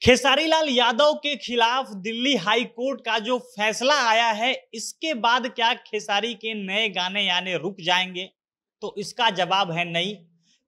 खेसारी लाल यादव के खिलाफ Delhi high court का जो फैसला आया है, इसके बाद क्या खेसारी के नए गाने आने रुक जाएंगे? तो इसका जवाब है नहीं।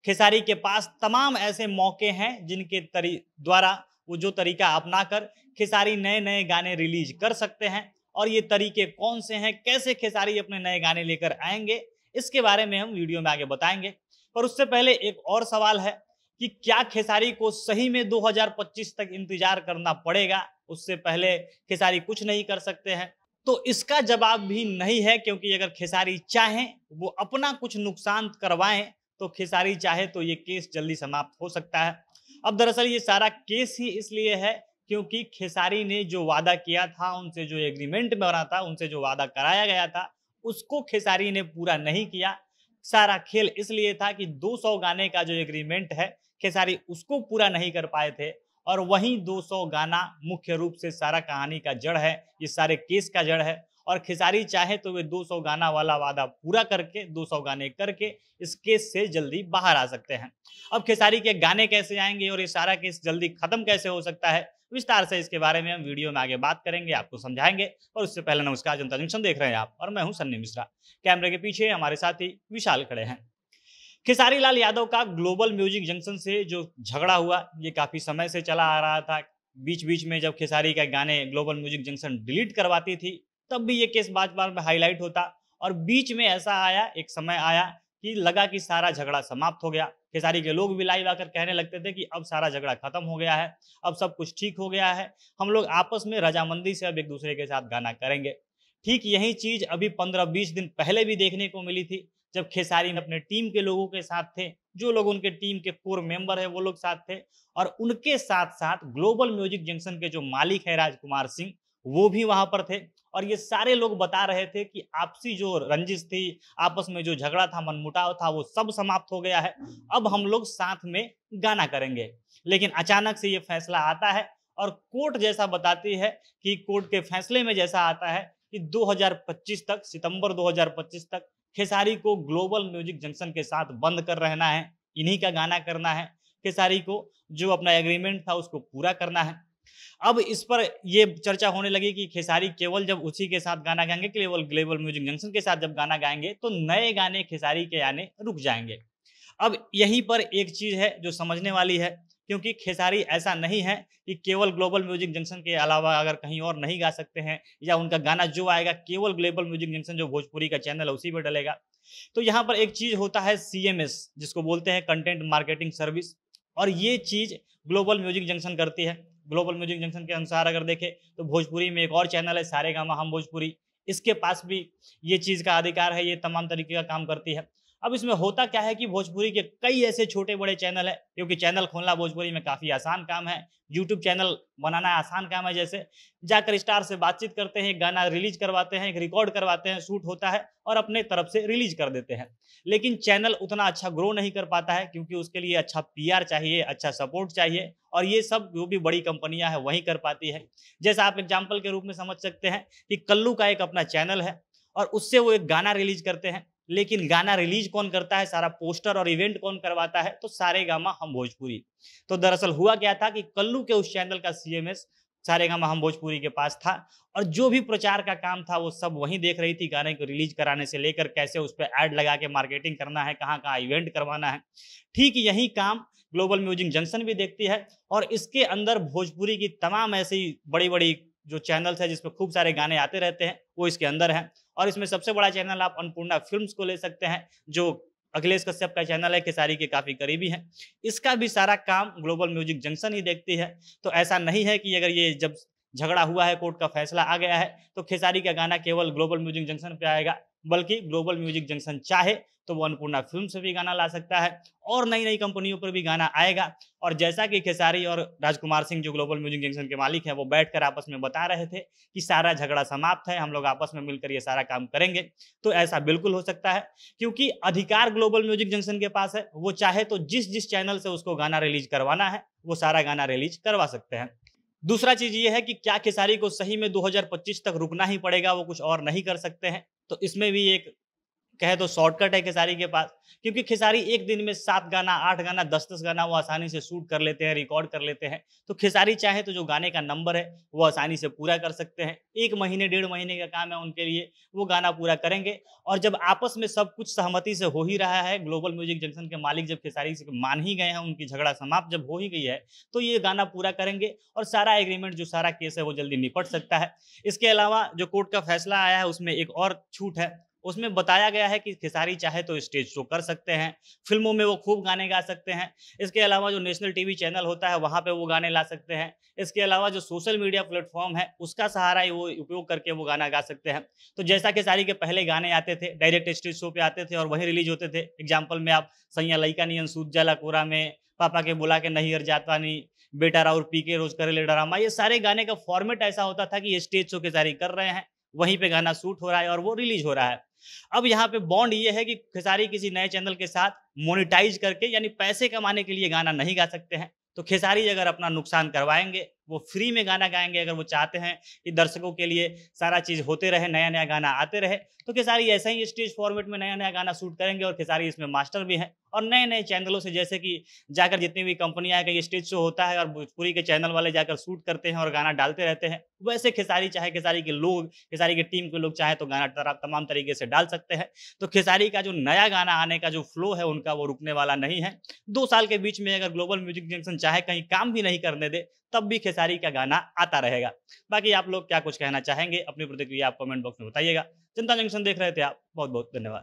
खेसारी के पास तमाम ऐसे मौके हैं जिनके द्वारा वो जो तरीका अपनाकर खेसारी नए नए गाने रिलीज कर सकते हैं। और ये तरीके कौन से हैं, कैसे खेसारी अपने नए गाने लेकर आएंगे, इसके बारे में हम वीडियो में आगे बताएंगे। पर उससे पहले एक और सवाल है कि क्या खेसारी को सही में 2025 तक इंतजार करना पड़ेगा? उससे पहले खेसारी कुछ नहीं कर सकते हैं? तो इसका जवाब भी नहीं है, क्योंकि अगर खेसारी चाहें वो अपना कुछ नुकसान करवाएं तो खेसारी चाहे तो ये केस जल्दी समाप्त हो सकता है। अब दरअसल ये सारा केस ही इसलिए है क्योंकि खेसारी ने जो वादा किया था, उनसे जो एग्रीमेंट बना था, उनसे जो वादा कराया गया था, उसको खेसारी ने पूरा नहीं किया। सारा खेल इसलिए था कि 200 गाने का जो एग्रीमेंट है, खेसारी उसको पूरा नहीं कर पाए थे। और वहीं 200 गाना मुख्य रूप से सारा कहानी का जड़ है, ये सारे केस का जड़ है। और खेसारी चाहे तो वे 200 गाना वाला वादा पूरा करके 200 गाने करके इस केस से जल्दी बाहर आ सकते हैं। अब खेसारी के गाने कैसे आएंगे और ये सारा केस जल्दी खत्म कैसे हो सकता है, विस्तार से इसके बारे में हम वीडियो में आगे बात करेंगे, आपको समझाएंगे। और उससे पहले नमस्कार, जनता जंक्शन देख रहे हैं आप और मैं हूं सन्नी मिश्रा। कैमरे के पीछे हमारे साथी विशाल खड़े हैं। खेसारी लाल यादव का ग्लोबल म्यूजिक जंक्शन से जो झगड़ा हुआ, ये काफी समय से चला आ रहा था। बीच बीच में जब खेसारी का गाने ग्लोबल म्यूजिक जंक्शन डिलीट करवाती थी, तब भी ये केस बार बार में हाईलाइट होता। और बीच में ऐसा आया, एक समय आया कि लगा कि सारा झगड़ा समाप्त हो गया। खेसारी के लोग भी लाइव आकर कहने लगते थे कि अब सारा झगड़ा खत्म हो गया है, अब सब कुछ ठीक हो गया है, हम लोग आपस में रजामंदी से अब एक दूसरे के साथ गाना करेंगे। ठीक यही चीज अभी 15-20 दिन पहले भी देखने को मिली थी, जब खेसारी अपने टीम के लोगों के साथ थे, जो लोग उनके टीम के कोर मेंबर है वो लोग साथ थे। और उनके साथ साथ ग्लोबल म्यूजिक जंक्शन के जो मालिक है राजकुमार सिंह, वो भी वहां पर थे। और ये सारे लोग बता रहे थे कि आपसी जो रंजिश थी, आपस में जो झगड़ा था, मनमुटाव था, वो सब समाप्त हो गया है, अब हम लोग साथ में गाना करेंगे। लेकिन अचानक से ये फैसला आता है और कोर्ट जैसा बताती है कि कोर्ट के फैसले में जैसा आता है कि 2025 तक, सितंबर 2025 तक खेसारी को ग्लोबल म्यूजिक जंक्शन के साथ बंद कर रहना है, इन्हीं का गाना करना है। खेसारी को जो अपना एग्रीमेंट था उसको पूरा करना है। अब इस पर ये चर्चा होने लगी कि खेसारी केवल जब उसी के साथ गाना गाएंगे, केवल ग्लोबल म्यूजिक जंक्शन के साथ जब गाना गाएंगे तो नए गाने खेसारी के आने रुक जाएंगे। अब यहीं पर एक चीज है जो समझने वाली है, क्योंकि खेसारी ऐसा नहीं है कि केवल ग्लोबल म्यूजिक जंक्शन के अलावा अगर कहीं और नहीं गा सकते हैं, या उनका गाना जो आएगा केवल ग्लोबल म्यूजिक जंक्शन जो भोजपुरी का चैनल है उसी पर डलेगा। तो यहाँ पर एक चीज होता है CMS, जिसको बोलते हैं कंटेंट मार्केटिंग सर्विस, और ये चीज ग्लोबल म्यूजिक जंक्शन करती है। ग्लोबल म्यूजिक जंक्शन के अनुसार अगर देखें तो भोजपुरी में एक और चैनल है सारेगामा हम भोजपुरी, इसके पास भी ये चीज का अधिकार है, ये तमाम तरीके का काम करती है। अब इसमें होता क्या है कि भोजपुरी के कई ऐसे छोटे बड़े चैनल है, क्योंकि चैनल खोलना भोजपुरी में काफी आसान काम है, यूट्यूब चैनल बनाना आसान काम है। जैसे जाकर स्टार से बातचीत करते हैं, गाना रिलीज करवाते हैं, रिकॉर्ड करवाते हैं, शूट होता है और अपने तरफ से रिलीज कर देते हैं। लेकिन चैनल उतना अच्छा ग्रो नहीं कर पाता है, क्योंकि उसके लिए अच्छा PR चाहिए, अच्छा सपोर्ट चाहिए, और ये सब जो भी बड़ी कंपनियां हैं वही कर पाती है। जैसा आप एग्जाम्पल के रूप में समझ सकते हैं कि कल्लू का एक अपना चैनल है और उससे वो एक गाना रिलीज करते हैं, लेकिन गाना रिलीज कौन करता है, सारा पोस्टर और इवेंट कौन करवाता है, तो सारेगामा हम भोजपुरी। तो दरअसल हुआ क्या था कि कल्लू के उस चैनल का CMS सारेगामा हम भोजपुरी के पास था, और जो भी प्रचार का काम था वो सब वही देख रही थी, गाने को रिलीज कराने से लेकर कैसे उस पर ऐड लगा के मार्केटिंग करना है, कहाँ कहाँ इवेंट करवाना है। ठीक यही काम ग्लोबल म्यूजिक जंक्शन भी देखती है, और इसके अंदर भोजपुरी की तमाम ऐसी बड़ी बड़ी जो चैनल्स है जिसमें खूब सारे गाने आते रहते हैं, वो इसके अंदर है। और इसमें सबसे बड़ा चैनल आप अन्नपूर्णा फिल्म्स को ले सकते हैं, जो अखिलेश कश्यप का चैनल है, खेसारी के काफी करीबी है। इसका भी सारा काम ग्लोबल म्यूजिक जंक्शन ही देखती है। तो ऐसा नहीं है कि अगर ये जब झगड़ा हुआ है, कोर्ट का फैसला आ गया है, तो खेसारी का गाना केवल ग्लोबल म्यूजिक जंक्शन पे आएगा, बल्कि ग्लोबल म्यूजिक जंक्शन चाहे तो वो अन्नपूर्णा फिल्म से भी गाना ला सकता है और नई नई कंपनियों पर भी गाना आएगा। और जैसा कि खेसारी और राजकुमार सिंह जो ग्लोबल म्यूजिक जंक्शन के मालिक हैं, वो बैठकर आपस में बता रहे थे कि सारा झगड़ा समाप्त है, हम लोग आपस में मिलकर ये सारा काम करेंगे, तो ऐसा बिल्कुल हो सकता है, क्योंकि अधिकार ग्लोबल म्यूजिक जंक्शन के पास है। वो चाहे तो जिस जिस चैनल से उसको गाना रिलीज करवाना है वो सारा गाना रिलीज करवा सकते हैं। दूसरा चीज ये है कि क्या खेसारी को सही में 2025 तक रुकना ही पड़ेगा, वो कुछ और नहीं कर सकते हैं? तो इसमें भी एक कहे तो शॉर्टकट है खेसारी के पास, क्योंकि खेसारी एक दिन में 7 गाना, 8 गाना, 10-10 गाना वो आसानी से शूट कर लेते हैं, रिकॉर्ड कर लेते हैं। तो खेसारी चाहे तो जो गाने का नंबर है, वो आसानी से पूरा कर सकते हैं। 1 महीने, डेढ़ महीने का काम है उनके लिए, वो गाना पूरा करेंगे। और जब आपस में सब कुछ सहमति से हो ही रहा है, ग्लोबल म्यूजिक जंक्शन के मालिक जब खेसारी से मान ही गए हैं, उनकी झगड़ा समाप्त जब हो ही गई है, तो ये गाना पूरा करेंगे और सारा एग्रीमेंट, जो सारा केस है, वो जल्दी निपट सकता है। इसके अलावा जो कोर्ट का फैसला आया है, उसमें एक और छूट है। उसमें बताया गया है कि खेसारी चाहे तो स्टेज शो कर सकते हैं, फिल्मों में वो खूब गाने गा सकते हैं। इसके अलावा जो नेशनल टीवी चैनल होता है, वहाँ पे वो गाने ला सकते हैं। इसके अलावा जो सोशल मीडिया प्लेटफॉर्म है, उसका सहारा ही वो उपयोग करके वो गाना गा सकते हैं। तो जैसा खेसारी के पहले गाने आते थे, डायरेक्ट स्टेज शो पे आते थे और वहीं रिलीज होते थे। एग्जाम्पल में आप सैया लइका नियन सूत जाला कोरा में, पापा के बुला के नहीं हर जाता नी, बेटा राउर पी के रोज करेले ड्रामा, ये सारे गाने का फॉर्मेट ऐसा होता था कि ये स्टेज शो खेसारी कर रहे हैं, वहीं पे गाना शूट हो रहा है और वो रिलीज हो रहा है। अब यहाँ पे बॉन्ड ये है कि खेसारी किसी नए चैनल के साथ मोनेटाइज करके, यानी पैसे कमाने के लिए गाना नहीं गा सकते हैं। तो खेसारी अगर अपना नुकसान करवाएंगे, वो फ्री में गाना गाएंगे, अगर वो चाहते हैं कि दर्शकों के लिए सारा चीज़ होते रहे, नया नया गाना आते रहे, तो खेसारी ऐसा ही स्टेज फॉर्मेट में नया नया गाना शूट करेंगे। और खेसारी इसमें मास्टर भी हैं, और नए नए चैनलों से, जैसे कि जाकर जितनी भी कंपनियां का ये स्टेज शो होता है और भोजपुरी के चैनल वाले जाकर शूट करते हैं और गाना डालते रहते हैं, वैसे खेसारी चाहे, खेसारी के लोग, खेसारी की टीम के लोग चाहे तो गाना तमाम तरीके से डाल सकते हैं। तो खेसारी का जो नया गाना आने का जो फ्लो है उनका, वो रुकने वाला नहीं है। 2 साल के बीच में अगर ग्लोबल म्यूजिक जंक्शन चाहे कहीं काम भी नहीं करने दे, तब भी खेसारी का गाना आता रहेगा। बाकी आप लोग क्या कुछ कहना चाहेंगे, अपनी प्रतिक्रिया आप कमेंट बॉक्स में बताइएगा। जनता जंक्शन देख रहे थे आप, बहुत बहुत धन्यवाद।